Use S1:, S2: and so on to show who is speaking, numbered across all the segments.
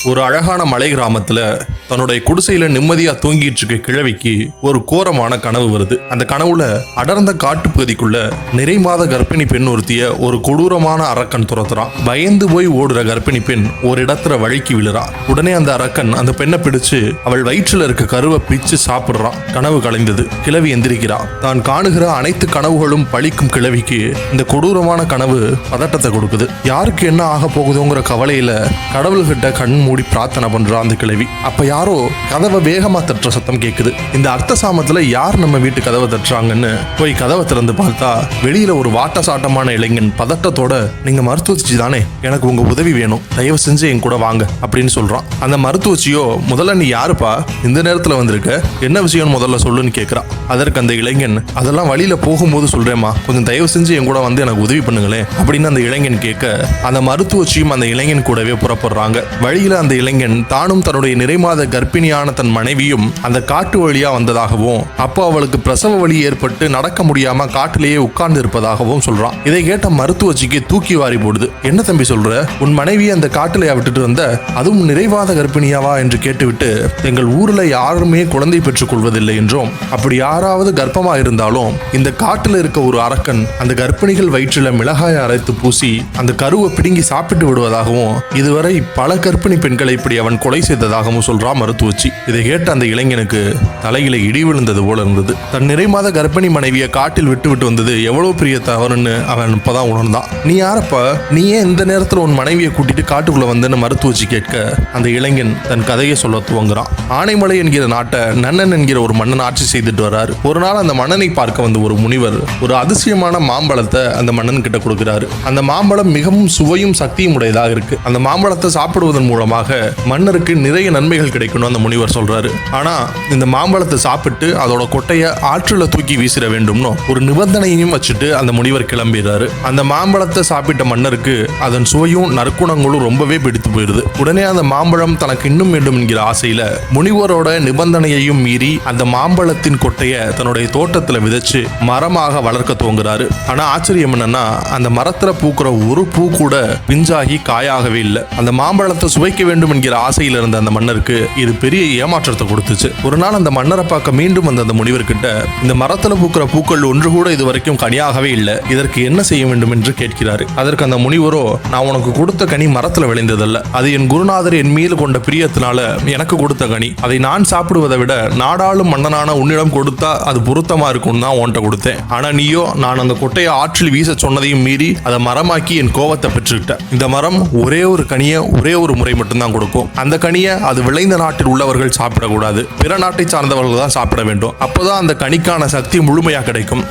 S1: ஒரு அழகான மலை கிராமத்துல தன்னுடைய குடிசையில நிம்மதியா தூங்கிட்டு இருக்க கிழவிக்கு ஒரு கோரமான கனவு வருது. அந்த கனவுல அடர்ந்த காட்டுப்பகுதிக்குள்ள நிறைமாத கர்ப்பிணி பெண் ஒருத்திய ஒரு கொடூரமான அரக்கன் துரத்துறான். பயந்து போய் ஓடுற கர்ப்பிணி பெண் ஒரு இடத்துல வழுக்கி விழுறா. உடனே அந்த அரக்கன் அந்த பெண்ணை பிடிச்சு அவள் வயிற்றுல இருக்க கருவை பிச்சு சாப்பிடுறான். கனவு கலைந்தது. கிழவி எந்திரிக்கிறா. தான் காணுகிற அனைத்து கனவுகளும் பழிக்கும் கிழவிக்கு இந்த கொடூரமான கனவு பதட்டத்தை கொடுக்குது. யாருக்கு என்ன ஆக போகுதோங்கிற கவலையில கடவுள்கிட்ட கண் மூடி பிரார்த்தனை பண்றா அந்த கிழவி. அப்ப யாரோ கதவை வேகமா தட்டுற சத்தம் கேக்குது. இந்த அர்த்த சாமத்துல யார் நம்ம வீட்டு கதவை தட்டுறாங்கன்னு போய் கதவை திறந்து பார்த்தா வெளியில ஒரு வாட்ட சாட்டமான இளைஞன் பதட்டத்தோட, நீங்க மருத்துவச்சி தானே, எனக்கு உங்க உதவி வேணும், தயவு செஞ்சு என் கூட வாங்க அப்படின்னு சொல்றான். அந்த மருத்துவச்சியோ, முதல்ல நீ யாருப்பா, இந்த நேரத்துல வந்திருக்க, என்ன விஷயம் முதல்ல சொல்லுன்னு கேட்கிறா. அதற்கு அந்த இளைஞன், அதெல்லாம் வழியில போகும்போது சொல்றேம்மா, கொஞ்சம் தயவு செஞ்சு என் கூட வந்து எனக்கு உதவி பண்ணுங்களேன் அப்படின்னு அந்த இளைஞன் கேட்க, அந்த மருத்துவச்சியும் அந்த இளைஞன் கூடவே புறப்படுறாங்க. வழியில அந்த இளைஞன் தானும் தன்னுடைய நிறைமாத கர்ப்பிணியான தன் மனைவியும் அந்த காட்டு வழியா வந்ததாகவும், அப்போ அவளுக்கு பிரசவ வலி ஏற்பட்டு நடக்க முடியாம காட்டிலேயே உட்கார்ந்து இருப்பதாகவும் சொல்றான். இதை கேட்ட மருத்துவச்சிக்கு தூக்கி வாரி போடுது. என்ன தம்பி சொல்ற, உன் மனைவி அந்த காட்டிலே விட்டுட்டு வந்த, அதுவும் நிறைவாத கர்ப்பிணியாவா என்று கேட்டுவிட்டு, எங்கள் ஊர்ல யாருமே குழந்தை பெற்றுக் கொள்வதில்லை என்றும், அப்படி யாராவது கர்ப்பமா இருந்தாலும் இந்த காட்டுல இருக்க ஒரு அரக்கன் அந்த கர்ப்பிணிகள் வயிற்றுல மிளகாய் அரைத்து பூசி அந்த கருவை பிடுங்கி சாப்பிட்டு விடுவதாகவும், இதுவரை பல கர்ப்பிணி பெண்களை இப்படி அவன் கொலை செய்ததாகவும் சொல்றா மருத்துவச்சி. இதை கேட்ட அந்த இளைஞனுக்கு தலையில இடி விழுந்தது போல இருந்தது. தன் நிறைமாத கர்ப்பிணி மனைவியை காட்டில் விட்டு வந்தது எவ்வளவு பெரிய தவறுன்னு அவன் இப்பதான் உணர்ந்தான். நீ யாரப்பா, நீ ஏன் இந்த நேரத்துல உன் மனைவியை கூட்டிட்டு காட்டுக்குள்ள வந்தன்னு மருத்துவச்சி கேட்க, அந்த இளைஞன் தன் கதையை சொல்ல துவங்குறான். ஆனைமலை என்கிற நாட்டை நன்னன் என்கிற ஒரு மன்னன் ஆட்சி செய்துட்டு வர்றாரு. ஒரு நாள் அந்த மன்னனை பார்க்க வந்த ஒரு முனிவர் ஒரு அதிசயமான மாம்பழத்தை அந்த மன்னன் கிட்ட கொடுக்கிறாரு. அந்த மாம்பழம் மிகவும் சுவையும் சக்தியும் உடையதாக இருக்கு. அந்த மாம்பழத்தை சாப்பிடுவதன் மூலமாக மன்னருக்கு நிறைய நன்மைகள் கிடைக்கணும் அந்த முனிவர் சொல்றாரு. ஆனா இந்த மாம்பழத்தை சாப்பிட்டு அதோட கொட்டையை ஆற்றுல தூக்கி வீசிட வேண்டும்னு ஒரு நிபந்தனையும் வச்சுட்டு அந்த முனிவர் கிளம்பிடுறாரு. அந்த மாம்பழத்தை சாப்பிட்ட மன்னருக்கு அதன் சுவையும் நற்குணங்களும் ரொம்பவே பிடித்து போயிருது. உடனே அந்த மாம்பழம் தனக்கு இன்னும் வேண்டும் என்கிற ஆசையில முனிவரோட நிபந்தனையையும் மீறி அந்த மாம்பழத்தின் கொட்டையை தன்னுடைய தோட்டத்துல விதைச்சு மரமாக வளர்க்க துவங்குறாரு. ஆனா ஆச்சரியம் என்னன்னா, அந்த மரத்துல பூக்குற ஒரு பூ கூட பிஞ்சாகி காயாகவே இல்லை. அந்த மாம்பழத்தை சுவைக்க வேண்டும் என்கிற ஆசையில் இருந்த அந்த மன்னருக்கு இது பெரிய ஏமாற்றத்தை கொடுத்துச்சு. ஒரு நாள் அந்த மன்னரை பார்க்க மீண்டும் வந்த அந்த முனிவர்கிட்ட, இந்த மரத்துல பூக்கிற பூக்கள் ஒன்று கூட இது வரைக்கும் கனியாகவே இல்லை, இதற்கு என்ன செய்ய வேண்டும் என்று கேட்கிறாரு. அதற்கு அந்த முனிவரோ, நான் உனக்கு கொடுத்த கனி மரத்துல விளைந்ததல்ல, அது என் குருநாதர் என் மீது கொண்ட பிரியத்தினால எனக்கு கொடுத்த கனி. அதை நான் சாப்பிடுவதை விட நாடாளும் மன்னனான உன்னிடம் கொடுத்தா அது பொருத்தமா இருக்கும் தான் உன்கிட்ட கொடுத்தேன். ஆனா நீயோ நான் அந்த கொட்டையை ஆற்றில் வீச சொன்னதையும் மீறி அதை மரமாக்கி என் கோவத்தை பெற்றுக்கிட்ட. இந்த மரம் ஒரே ஒரு கனியை ஒரே ஒரு முறை மட்டும்தான் கொடுக்கும். அந்த கனியை அது விளைந்த நாட்டில் உள்ளவர்கள் சாப்பிடக்கூடாது, பிற நாட்டை சார்ந்தவர்கள் தான் சாப்பிட வேண்டும். அப்போதான் அந்த கனிக்கான சக்தி முழுமையா கிடைக்கும்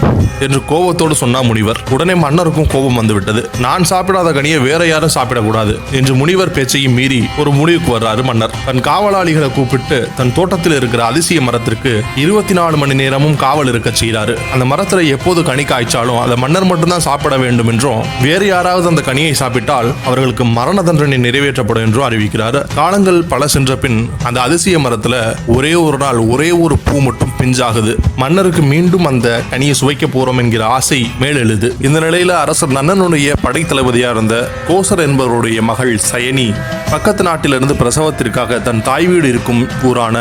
S1: என்று கோபத்தோடு சொன்னா முனிவர். உடனே மன்னருக்கும் கோபம் வந்து விட்டது. நான் சாப்பிடாத கனியை வேற யாரும் சாப்பிடக்கூடாது என்று முனிவர் பேச்சையும் மீறி ஒரு முடிவுக்கு வர்றாரு மன்னர். தன் காவலாளிகளை கூப்பிட்டு தன் தோட்டத்தில் இருக்கிற அதிசய மரத்திற்கு 24 மணி நேரமும் காவல் இருக்க செய்கிறாரு. அந்த மரத்துல எப்போது கனி காய்ச்சாலும் அந்த மன்னர் மட்டும்தான் சாப்பிட வேண்டும் என்றும், வேறு யாராவது அந்த கனியை சாப்பிட்டால் அவர்களுக்கு மரண தண்டனை நிறைவேற்றப்படும் என்றும் அறிவிக்கிறார். காலங்கள் பல சென்ற பின் அந்த அதிசய மரத்துல ஒரே ஒரு நாள் ஒரே ஒரு பூ மட்டும் பிஞ்சாகுது. மன்னருக்கு மீண்டும் அந்த கனியை சுவைக்க போறோம் என்கிற ஆசை மேலெழுது. இந்த நிலையில அரசர் நன்னனுடைய படைத்தளபதியா இருந்த கோசர் என்பவருடைய மகள் சயனி பக்கத்து நாட்டிலிருந்து பிரசவத்திற்காக தன் தாய் வீடு இருக்கும் ஊரான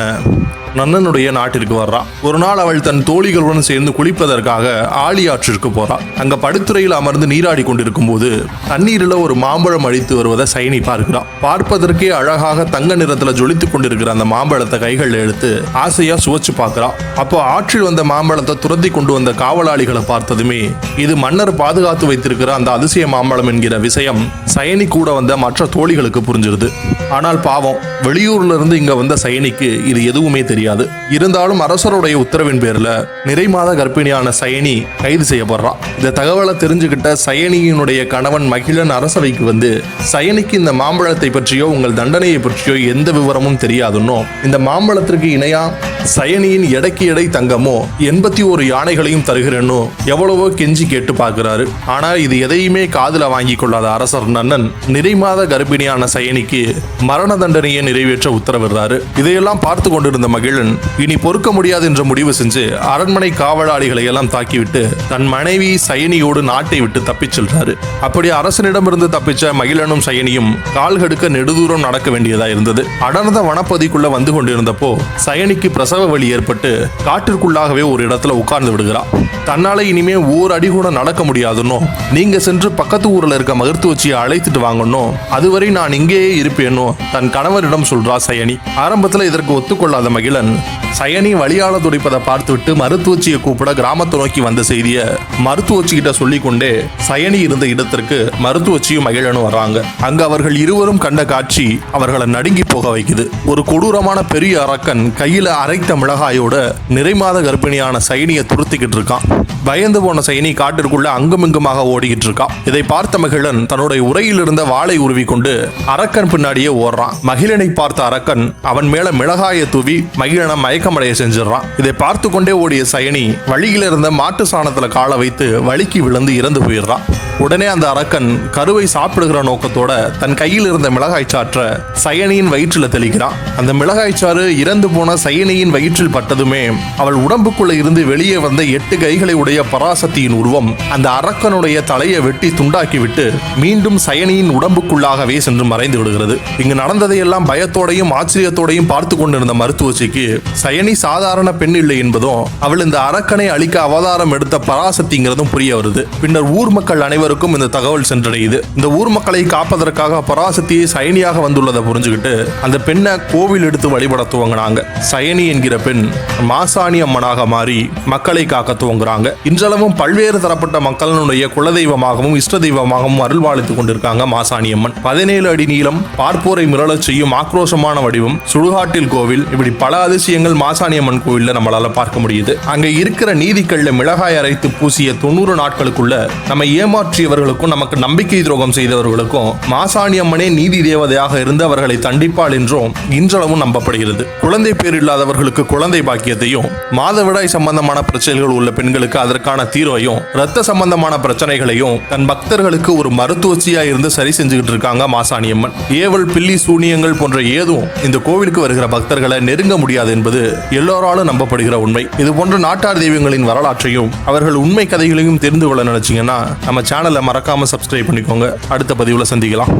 S1: நன்னனுடைய நாட்டிற்கு வர்றா. ஒரு நாள் அவள் தன் தோழிகளுடன் சேர்ந்து குளிப்பதற்காக ஆழியாற்றிற்கு போறா. அங்க படுத்துறையில் அமர்ந்து நீராடி கொண்டிருக்கும் போது தண்ணீரில் ஒரு மாம்பழம் அழித்து வருவதை சயனி பார்க்கிறான். பார்ப்பதற்கே அழகாக தங்க நிறத்துல ஜொலித்துக் கொண்டிருக்கிற அந்த மாம்பழத்தை கைகளில் எடுத்து ஆசையா சுவைச்சு பார்க்கிறா. அப்போ ஆற்றில் வந்த மாம்பழத்தை துரத்தி கொண்டு வந்த காவலாளிகளை பார்த்ததுமே இது மன்னர் பாதுகாத்து வைத்திருக்கிற அந்த அதிசய மாம்பழம் என்கிற விஷயம் சயனி கூட வந்த மற்ற தோழிகளுக்கு புரிஞ்சிருது. ஆனால் பாவம், வெளியூர்ல இருந்து இங்க வந்த சயனிக்கு இது எதுவுமே தெரியாது. இருந்தாலும் அரசருடைய உத்தரவின் பேர்ல நிறைமாத கர்ப்பிணியான சயனி கைது செய்யப்படுறா. இந்த தகவலை தெரிஞ்சுக்கிட்ட சயனியினுடைய கணவன் மகிழன் அரசவைக்கு வந்து, சயனிக்கு இந்த மாம்பழத்தை பற்றியோ உங்கள் தண்டனையை பற்றியோ எந்த விவரமும் தெரியாதுன்னோ, இந்த மாம்பழத்திற்கு இணையா சயனியின் எடைக்கு எடை தங்கமோ 81 யானைகளையும் தருகிறேன்னு எவ்வளவோ கெஞ்சி கேட்டு பார்க்கிறாரு. ஆனால் இது எதையுமே காதுல வாங்கி கொள்ளாத அரசர் நன்னன் நிறைமாத கர்ப்பிணியான சயனிக்கு மரண தண்டனையை நிறைவேற்ற உத்தரவிடுறாரு. இதையெல்லாம் பார்த்து கொண்டிருந்த மகிழன் மகிழன் இனி பொறுக்க முடியாது என்ற முடிவு செஞ்சு அரண்மனை காவலாளிகளை எல்லாம் தாக்கிவிட்டு தன் மனைவி சயனியோடு நாட்டை விட்டு தப்பிச் செல்றாரு. அப்படி அரசனிடமிருந்து தப்பிச்ச மகிழனும் சயனியும் கால்கடுக்க நெடுதூரம் நடக்க வேண்டியதா இருந்தது. அடர்ந்த வனப்பகுதிக்குள்ள வந்து கொண்டிருந்தப்போ சயனிக்கு பிரசவ வலி ஏற்பட்டு காட்டிற்குள்ளாகவே ஒரு இடத்துல உட்கார்ந்து விடுகிறா. தன்னால இனிமே ஓர் அடி கூட நடக்க முடியாதுன்னோ, நீங்க சென்று பக்கத்து ஊர்ல இருக்க மருத்துவச்சியை அழைத்துட்டு வாங்கன்னோ, அதுவரை நான் இங்கேயே இருப்பேனோ தன் கணவரிடம் சொல்றா சயனி. ஆரம்பத்துல இதற்கு ஒத்துக்கொள்ளாத மகிழன் சயனி வழியால துடிப்பதை பார்த்துவிட்டு மருத்துவச்சியை கூப்பிட கிராமத்தை நோக்கி வந்த செய்திய மருத்துவச்சி கிட்ட சொல்லிக்கொண்டே சயனி இருந்த இடத்திற்கு மருத்துவச்சியும் மகிழனும் வர்றாங்க. அங்க அவர்கள் இருவரும் கண்ட காட்சி அவர்களை நடுங்கி போக வைக்குது. ஒரு கொடூரமான பெரிய அரக்கன் கையில அரைத்த மிளகாயோட நிறைமாத கர்ப்பிணியான சயனியை துருத்திக்கிட்டு இருக்கான். பயந்து போன சயனி காட்டிற்குள்ள அங்குமிங்குமாக ஓடிக்கிட்டு இருக்கான். இதை பார்த்த மகிழன் தன்னுடைய உரையில் இருந்த வாளை உருவி கொண்டு அரக்கன் பின்னாடியே ஓடுறான். மகிழனை பார்த்த அரக்கன் அவன் மேல மிளகாயை தூவி மகிழனை மயக்கமடைய செஞ்சிடறான். இதை பார்த்து கொண்டே ஓடிய சயனி வழியில் இருந்த மாட்டு சாணத்துல காலை வைத்து வலிக்கு விழுந்து இறந்து போயிடுறான். உடனே அந்த அரக்கன் கருவை சாப்பிடுகிற நோக்கத்தோட தன் கையில் இருந்த மிளகாய் சாற்ற சயனியின் வயிற்றில் தெளிக்கிறான். அந்த மிளகாய் சாறு இறந்து போன சயனியின் வயிற்றில் பட்டதுமே அவள் உடம்புக்குள்ள இருந்து வெளியே வந்த 8 கைகளை உடைய பராசக்தியின் உருவம் அந்த அரக்கனுடைய தலையை வெட்டி துண்டாக்கி விட்டு மீண்டும் சயனியின் உடம்புக்குள்ளாகவே சென்று மறைந்து விடுகிறது. இங்கு நடந்ததையெல்லாம் பயத்தோடையும் ஆச்சரியத்தோடையும் பார்த்து கொண்டிருந்த மருத்துவச்சிக்கு சயனி சாதாரண பெண் இல்லை என்பதும் அவள் இந்த அரக்கனை அழிக்க அவதாரம் எடுத்த பராசக்திங்கிறதும் புரிய வருது. பின்னர் ஊர் மக்கள் அனைவருக்கும் இந்த தகவல் சென்றடையுது. இந்த ஊர் மக்களை காப்பதற்காக பராசக்தியை சயனியாக வந்துள்ளதை புரிஞ்சுக்கிட்டு அந்த பெண்ணை கோவில் எடுத்து வழிபட துவங்கினாங்க. சயனி என்கிற பெண் மாசாணி அம்மனாக மாறி மக்களை காக்க துவங்குறாங்க. இன்றளவும் பல்வேறு தரப்பட்ட மக்களுடைய குலதெய்வமாகவும் இஷ்ட தெய்வமாகவும் அருள்வாளித்துக் கொண்டிருக்காங்க மாசாணி அம்மன். 17 அடி நீளம், பார்ப்போரை மிரளச் செய்யும் ஆக்ரோஷமான வடிவம், சுடுகாட்டில் கோவில், இப்படி பல அதிசயங்கள் மாசாணி அம்மன் கோவில்ல நம்மளால பார்க்க முடியுது. அங்க இருக்கிற நீதிக்கல்ல மிளகாய் அரைத்து பூசிய 90 நாட்களுக்குள்ள நம்ம ஏமாற்றியவர்களுக்கும் நமக்கு நம்பிக்கை துரோகம் செய்தவர்களுக்கும் மாசாணி அம்மனே நீதி தேவதையாக இருந்து அவர்களை தண்டிப்பாள் என்றும் இன்றளவும் நம்பப்படுகிறது. குழந்தை பேர் இல்லாதவர்களுக்கு குழந்தை பாக்கியத்தையும், மாதவிடாய் சம்பந்தமான பிரச்சனைகள் உள்ள பெண்களுக்கு அதற்கான தீர்வையும், ரத்த சம்பந்தமான பிரச்சனைகளையும் தன் பக்தர்களுக்கு ஒரு மருத்துவச்சியா இருந்து சரி செஞ்சுக்கிட்டு இருக்காங்க மாசாணி அம்மன். ஏவல், பில்லி, சூனியங்கள் போன்ற ஏதும் இந்த கோவிலுக்கு வருகிற பக்தர்களை நெருங்க முடியாது என்பது எல்லோராலும் நம்பப்படுகிற உண்மை. இது போன்ற நாட்டார் தெய்வங்களின் வரலாற்றையும் அவர்கள் உண்மை கதைகளையும் தெரிந்து கொள்ள நினைச்சீங்கன்னா நம்ம சேனலை மறக்காம சப்ஸ்கிரைப் பண்ணிக்கோங்க. அடுத்த பதிவுல சந்திக்கலாம்.